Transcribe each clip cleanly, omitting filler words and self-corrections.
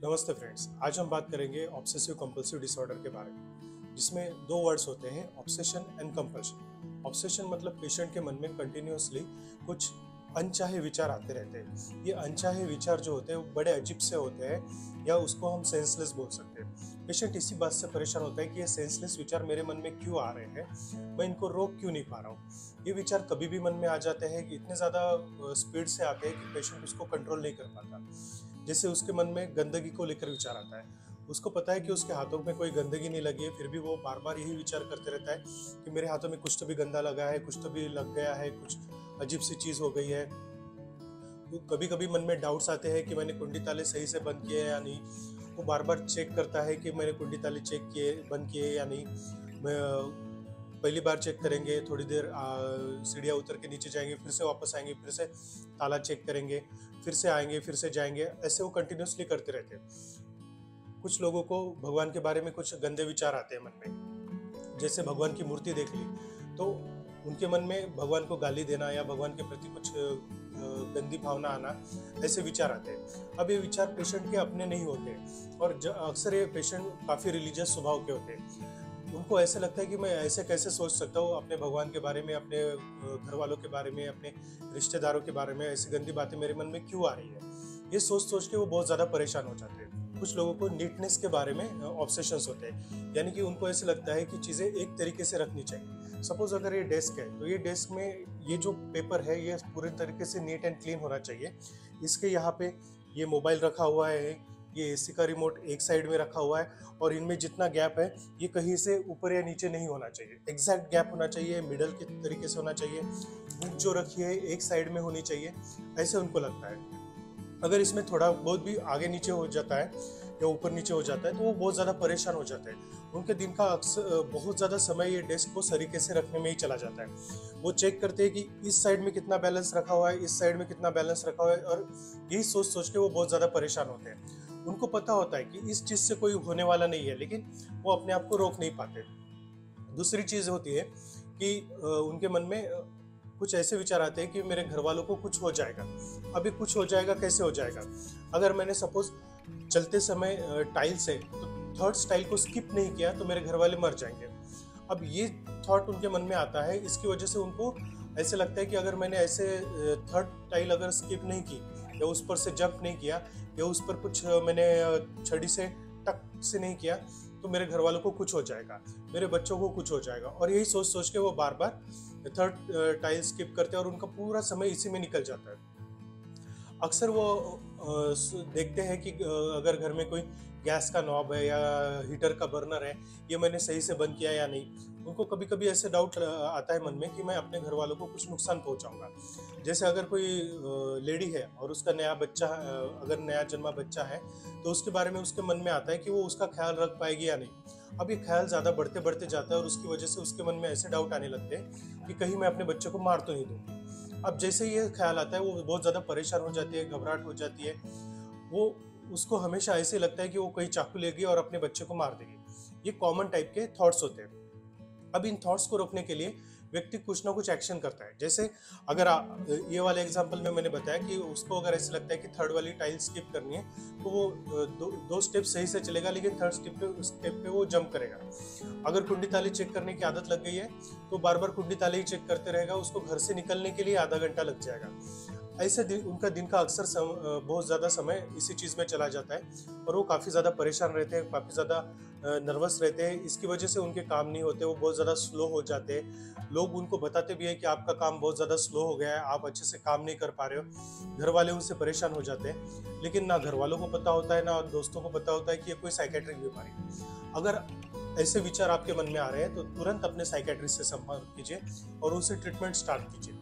नमस्ते फ्रेंड्स। आज हम बात करेंगे ऑब्सेसिव कंपल्सिव डिसऑर्डर के बारे में, जिसमें दो वर्ड्स होते हैं, ऑब्सेशन एंड कंपल्शन। ऑब्सेशन मतलब पेशेंट के मन में कंटिन्यूअसली कुछ अनचाहे विचार आते रहते हैं। ये अनचाहे विचार जो होते हैं वो बड़े अजीब से होते हैं, या उसको हम सेंसलेस बोल सकते हैं। पेशेंट इसी बात से परेशान होता है कि ये सेंसलेस विचार मेरे मन में क्यों आ रहे हैं, मैं इनको रोक क्यों नहीं पा रहा हूँ। ये विचार कभी भी मन में आ जाते हैं कि इतने ज़्यादा स्पीड से आते हैं कि पेशेंट उसको कंट्रोल नहीं कर पाता। जैसे उसके मन में गंदगी को लेकर विचार आता है। उसको पता है कि उसके हाथों में कोई गंदगी नहीं लगी है, फिर भी वो बार बार यही विचार करते रहता है कि मेरे हाथों में कुछ तो भी गंदा लगा है, कुछ तो भी लग गया है, कुछ अजीब सी चीज हो गई है। तो कभी कभी मन में डाउट्स आते हैं कि मैंने कुंडी ताले सही से बंद किए या नहीं। वो बार बार चेक करता है कि मैंने कुंडी ताले चेक किए, बंद किए या नहीं। मैं पहली बार चेक करेंगे, थोड़ी देर सीढ़ियाँ उतर के नीचे जाएंगे, फिर से वापस आएंगे, फिर से ताला चेक करेंगे, फिर से आएंगे, फिर से जाएंगे। ऐसे वो कंटिन्यूसली करते रहते हैं। कुछ लोगों को भगवान के बारे में कुछ गंदे विचार आते हैं मन में। जैसे भगवान की मूर्ति देख ली तो उनके मन में भगवान को गाली देना या भगवान के प्रति कुछ गंदी भावना आना, ऐसे विचार आते हैं। अब ये विचार पेशेंट के अपने नहीं होते, और अक्सर ये पेशेंट काफ़ी रिलीजियस स्वभाव के होते हैं। उनको ऐसे लगता है कि मैं ऐसे कैसे सोच सकता हूँ अपने भगवान के बारे में, अपने घर वालों के बारे में, अपने रिश्तेदारों के बारे में, ऐसी गंदी बातें मेरे मन में क्यों आ रही है। ये सोच सोच के वो बहुत ज़्यादा परेशान हो जाते हैं। कुछ लोगों को नीटनेस के बारे में ऑब्सेशंस होते हैं, यानी कि उनको ऐसे लगता है कि चीज़ें एक तरीके से रखनी चाहिए। सपोज अगर ये डेस्क है तो ये डेस्क में ये जो पेपर है ये पूरे तरीके से नीट एंड क्लीन होना चाहिए। इसके यहाँ पे ये मोबाइल रखा हुआ है, ये एसी का रिमोट एक साइड में रखा हुआ है, और इनमें जितना गैप है ये कहीं से ऊपर या नीचे नहीं होना चाहिए, एग्जैक्ट गैप होना चाहिए, मिडल के तरीके से होना चाहिए। बुक जो रखी है एक साइड में होनी चाहिए, ऐसे उनको लगता है। अगर इसमें थोड़ा बहुत भी आगे नीचे हो जाता है या ऊपर नीचे हो जाता है तो वो बहुत ज़्यादा परेशान हो जाते हैं। उनके दिन का अक्सर बहुत ज़्यादा समय ये डेस्क को सरीके से रखने में ही चला जाता है। वो चेक करते हैं कि इस साइड में कितना बैलेंस रखा हुआ है, इस साइड में कितना बैलेंस रखा हुआ है, और यही सोच सोच के वो बहुत ज़्यादा परेशान होते हैं। उनको पता होता है कि इस चीज़ से कोई होने वाला नहीं है, लेकिन वो अपने आप को रोक नहीं पाते। दूसरी चीज़ होती है कि उनके मन में कुछ ऐसे विचार आते हैं कि मेरे घर वालों को कुछ हो जाएगा। अभी कुछ हो जाएगा, कैसे हो जाएगा? अगर मैंने सपोज चलते समय टाइल से तो थर्ड स्टाइल को स्किप नहीं किया तो मेरे घर वाले मर जाएंगे। अब ये थॉट उनके मन में आता है, इसकी वजह से उनको ऐसे लगता है कि अगर मैंने ऐसे थर्ड टाइल अगर स्किप नहीं की, या उस पर से जंप नहीं किया, या उस पर कुछ मैंने छड़ी से टक से नहीं किया, तो मेरे घर वालों को कुछ हो जाएगा, मेरे बच्चों को कुछ हो जाएगा। और यही सोच सोच के वो बार बार थर्ड टाइल स्किप करते हैं और उनका पूरा समय इसी में निकल जाता है। अक्सर वो देखते हैं कि अगर घर में कोई गैस का नॉब है या हीटर का बर्नर है, ये मैंने सही से बंद किया या नहीं। उनको कभी कभी ऐसे डाउट आता है मन में कि मैं अपने घर वालों को कुछ नुकसान पहुंचाऊंगा। जैसे अगर कोई लेडी है और उसका नया बच्चा, अगर नया जन्मा बच्चा है, तो उसके बारे में उसके मन में आता है कि वो उसका ख्याल रख पाएगी या नहीं। अब ये ख्याल ज़्यादा बढ़ते बढ़ते जाता है और उसकी वजह से उसके मन में ऐसे डाउट आने लगते हैं कि कहीं मैं अपने बच्चे को मार तो नहीं दूँ। अब जैसे ये ख्याल आता है वो बहुत ज़्यादा परेशान हो जाती है, घबराहट हो जाती है। वो उसको हमेशा ऐसे लगता है कि वो कहीं चाकू लेगी और अपने बच्चे को मार देगी। ये कॉमन टाइप के थॉट्स होते हैं। अब इन थॉट्स को रोकने के लिए व्यक्ति कुछ ना कुछ एक्शन करता है। जैसे अगर ये वाले एग्जांपल में मैंने बताया कि उसको अगर ऐसे लगता है कि थर्ड वाली टाइल स्किप करनी है, तो वो दो स्टेप सही से चलेगा, लेकिन थर्ड स्टेप पे वो जंप करेगा। अगर कुंडी ताली चेक करने की आदत लग गई है तो बार बार कुंडी ताली ही चेक करते रहेगा, उसको घर से निकलने के लिए आधा घंटा लग जाएगा। ऐसे उनका दिन का अक्सर बहुत ज़्यादा समय इसी चीज़ में चला जाता है, और वो काफ़ी ज़्यादा परेशान रहते हैं, काफ़ी ज़्यादा नर्वस रहते हैं। इसकी वजह से उनके काम नहीं होते, वो बहुत ज़्यादा स्लो हो जाते हैं। लोग उनको बताते भी हैं कि आपका काम बहुत ज़्यादा स्लो हो गया है, आप अच्छे से काम नहीं कर पा रहे हो। घर वाले उनसे परेशान हो जाते हैं, लेकिन ना घर वालों को पता होता है, ना दोस्तों को पता होता है कि ये कोई साइकेट्रिक बीमारी है। अगर ऐसे विचार आपके मन में आ रहे हैं तो तुरंत अपने साइकेट्रिस्ट से संपर्क कीजिए और उनसे ट्रीटमेंट स्टार्ट कीजिए।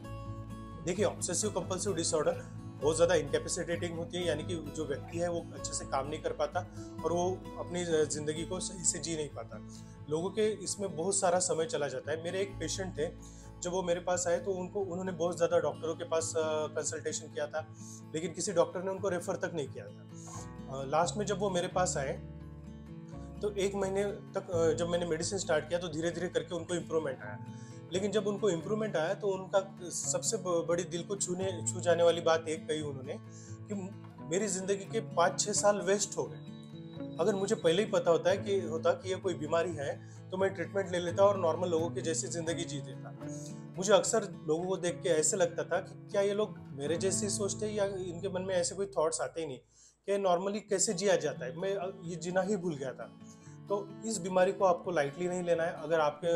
देखिए, ऑब्सेसिव कंपल्सिव डिसऑर्डर बहुत ज़्यादा इनकैपेसिटेटिंग होती है, यानी कि जो व्यक्ति है वो अच्छे से काम नहीं कर पाता और वो अपनी ज़िंदगी को सही से जी नहीं पाता। लोगों के इसमें बहुत सारा समय चला जाता है। मेरे एक पेशेंट थे, जब वो मेरे पास आए तो उन्होंने बहुत ज़्यादा डॉक्टरों के पास कंसल्टेशन किया था, लेकिन किसी डॉक्टर ने उनको रेफ़र तक नहीं किया था। लास्ट में जब वो मेरे पास आए तो 1 महीने तक जब मैंने मेडिसिन स्टार्ट किया तो धीरे-धीरे करके उनको इम्प्रूवमेंट आया। लेकिन जब उनको इम्प्रूवमेंट आया तो उनका सबसे बड़ी दिल को छू जाने वाली बात एक कही उन्होंने कि मेरी जिंदगी के 5-6 साल वेस्ट हो गए। अगर मुझे पहले ही पता होता कि ये कोई बीमारी है, तो मैं ट्रीटमेंट ले लेता और नॉर्मल लोगों की जैसी जिंदगी जी लेता। मुझे अक्सर लोगों को देख के ऐसे लगता था कि क्या ये लोग मेरे जैसे ही सोचते हैं, या इनके मन में ऐसे कोई थॉट्स आते ही नहीं कि नॉर्मली कैसे जिया जाता है। मैं ये जीना ही भूल गया था। तो इस बीमारी को आपको लाइटली नहीं लेना है। अगर आपके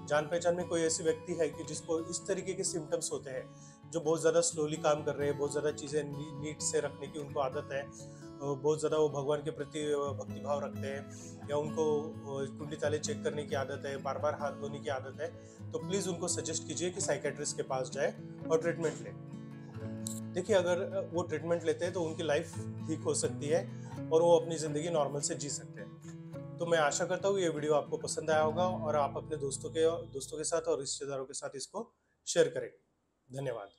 जान पहचान में कोई ऐसी व्यक्ति है कि जिसको इस तरीके के सिम्टम्स होते हैं, जो बहुत ज़्यादा स्लोली काम कर रहे हैं, बहुत ज़्यादा चीज़ें नीट से रखने की उनको आदत है, बहुत ज़्यादा वो भगवान के प्रति भक्ति भाव रखते हैं, या उनको कुंडली ताले चेक करने की आदत है, बार बार हाथ धोने की आदत है, तो प्लीज़ उनको सजेस्ट कीजिए कि साइकेट्रिस्ट के पास जाए और ट्रीटमेंट लें। देखिए, अगर वो ट्रीटमेंट लेते हैं तो उनकी लाइफ ठीक हो सकती है और वो अपनी ज़िंदगी नॉर्मल से जी सकते हैं। तो मैं आशा करता हूँ ये वीडियो आपको पसंद आया होगा और आप अपने दोस्तों के साथ और रिश्तेदारों के साथ इसको शेयर करेंगे। धन्यवाद।